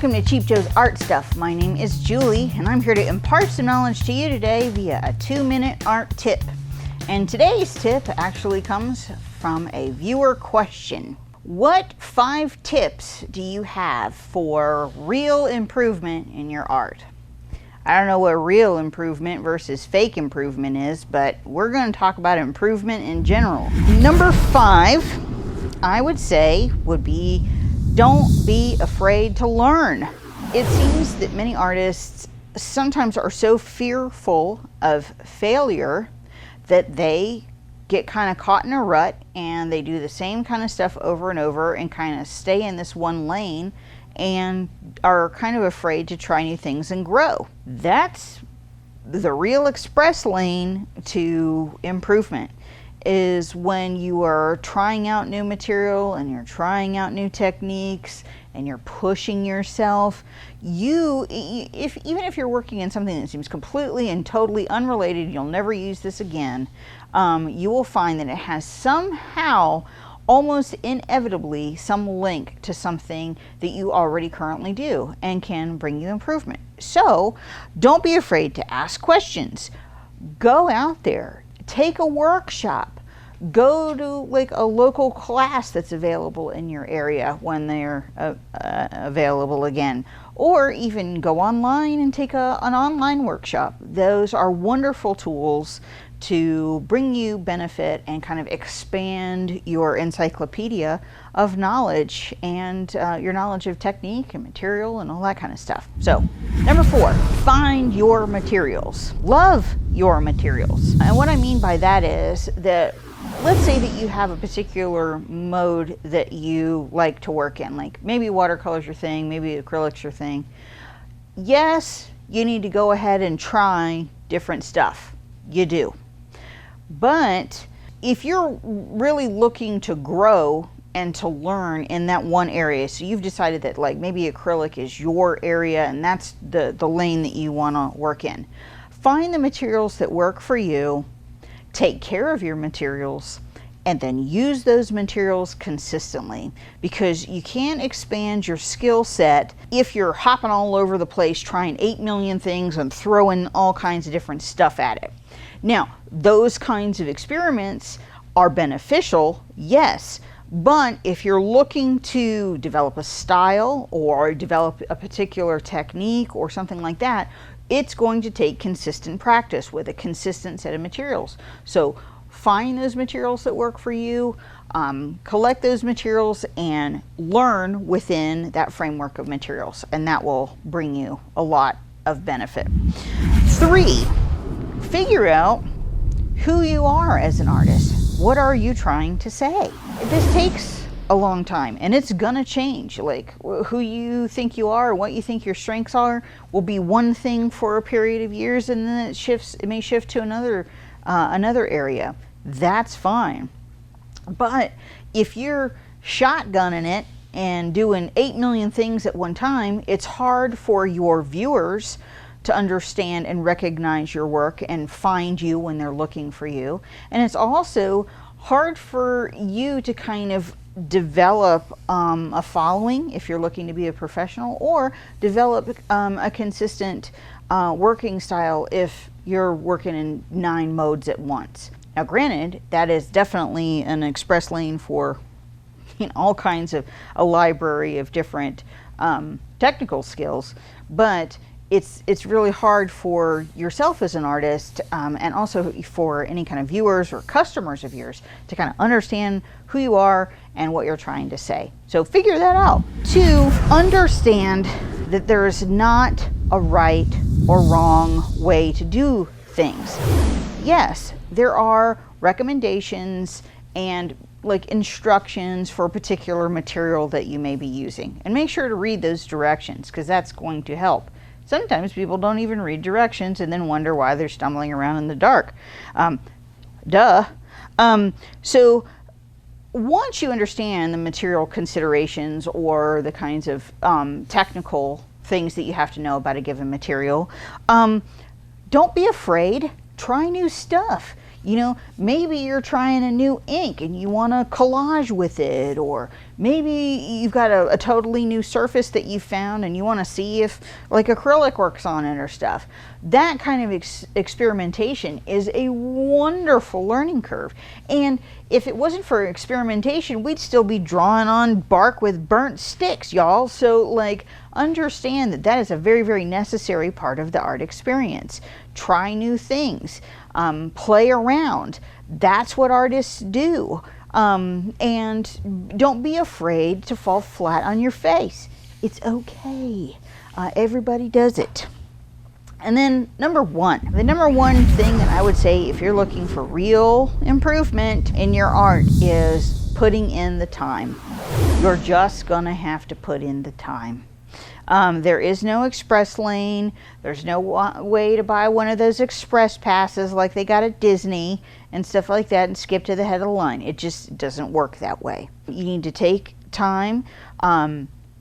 Welcome to Cheap Joe's Art Stuff. My name is Julie, and I'm here to impart some knowledge to you today via a 2-minute art tip. And today's tip actually comes from a viewer question. What 5 tips do you have for real improvement in your art? I don't know what real improvement versus fake improvement is, but we're going to talk about improvement in general. Number 5, I would say, would be don't be afraid to learn. It seems that many artists sometimes are so fearful of failure that they get kind of caught in a rut and they do the same kind of stuff over and over and kind of stay in this one lane and are kind of afraid to try new things and grow. That's the real express lane to improvement, is when you are trying out new material and you're trying out new techniques and you're pushing yourself. Even if you're working in something that seems completely and totally unrelated, you'll never use this again, you will find that it has somehow, almost inevitably, some link to something that you already currently do and can bring you improvement. So don't be afraid to ask questions. Go out there, take a workshop, go to like a local class that's available in your area when they're available again, or even go online and take an online workshop. Those are wonderful tools to bring you benefit and kind of expand your encyclopedia of knowledge and your knowledge of technique and material and all that kind of stuff. So, number 4, find your materials. Love your materials. And what I mean by that is that, let's say that you have a particular mode that you like to work in, like maybe watercolor's your thing, maybe acrylic's your thing. Yes, you need to go ahead and try different stuff. You do. But if you're really looking to grow and to learn in that one area, so you've decided that like maybe acrylic is your area and that's the lane that you want to work in, find the materials that work for you, take care of your materials, and then use those materials consistently, because you can't expand your skill set if you're hopping all over the place trying 8 million things and throwing all kinds of different stuff at it. Now, those kinds of experiments are beneficial, yes, but if you're looking to develop a style or develop a particular technique or something like that, it's going to take consistent practice with a consistent set of materials. So find those materials that work for you, collect those materials, and learn within that framework of materials, and that will bring you a lot of benefit. 3, figure out who you are as an artist. What are you trying to say? This takes a long time, and it's gonna change. Like who you think you are, what you think your strengths are, will be one thing for a period of years, and then it may shift to another area. That's fine. But if you're shotgunning it and doing 8 million things at one time, it's hard for your viewers to understand and recognize your work and find you when they're looking for you. And it's also hard for you to kind of develop a following if you're looking to be a professional, or develop a consistent working style if you're working in 9 modes at once. Now granted, that is definitely an express lane for all kinds of a library of different technical skills, but it's really hard for yourself as an artist, and also for any kind of viewers or customers of yours, to kind of understand who you are and what you're trying to say. So figure that out. 2, understand that there is not a right or wrong way to do things. Yes, there are recommendations and like instructions for a particular material that you may be using, and make sure to read those directions, because that's going to help. Sometimes people don't even read directions and then wonder why they're stumbling around in the dark. So once you understand the material considerations or the kinds of technical things that you have to know about a given material, don't be afraid. Try new stuff. Maybe you're trying a new ink and you want to collage with it, or Maybe you've got a totally new surface that you found and you want to see if like acrylic works on it or stuff. That kind of experimentation is a wonderful learning curve. And if it wasn't for experimentation, we'd still be drawing on bark with burnt sticks, y'all. So like, understand that that is a very, very necessary part of the art experience. Try new things, play around. That's what artists do. And don't be afraid to fall flat on your face. It's okay. Everybody does it. And then the number one thing that I would say if you're looking for real improvement in your art is putting in the time. You're just gonna have to put in the time. There is no express lane. There's no way to buy one of those express passes like they got at Disney and stuff like that and skip to the head of the line. It just doesn't work that way. You need to take time,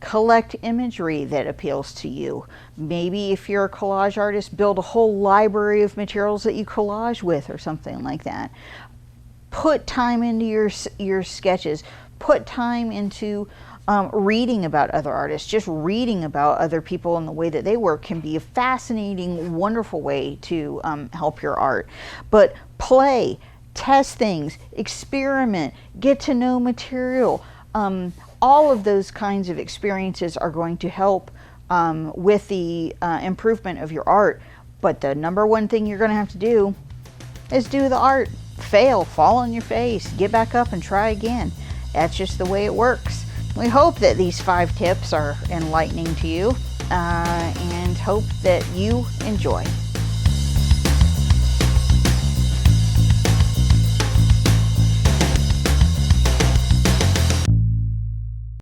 collect imagery that appeals to you. Maybe if you're a collage artist, build a whole library of materials that you collage with or something like that. Put time into your sketches. Put time into reading about other artists. Just reading about other people and the way that they work can be a fascinating, wonderful way to help your art. But play, test things, experiment, get to know material. All of those kinds of experiences are going to help with the improvement of your art. But the number one thing you're going to have to do is do the art. Fail, fall on your face, get back up and try again. That's just the way it works. We hope that these 5 tips are enlightening to you and hope that you enjoy.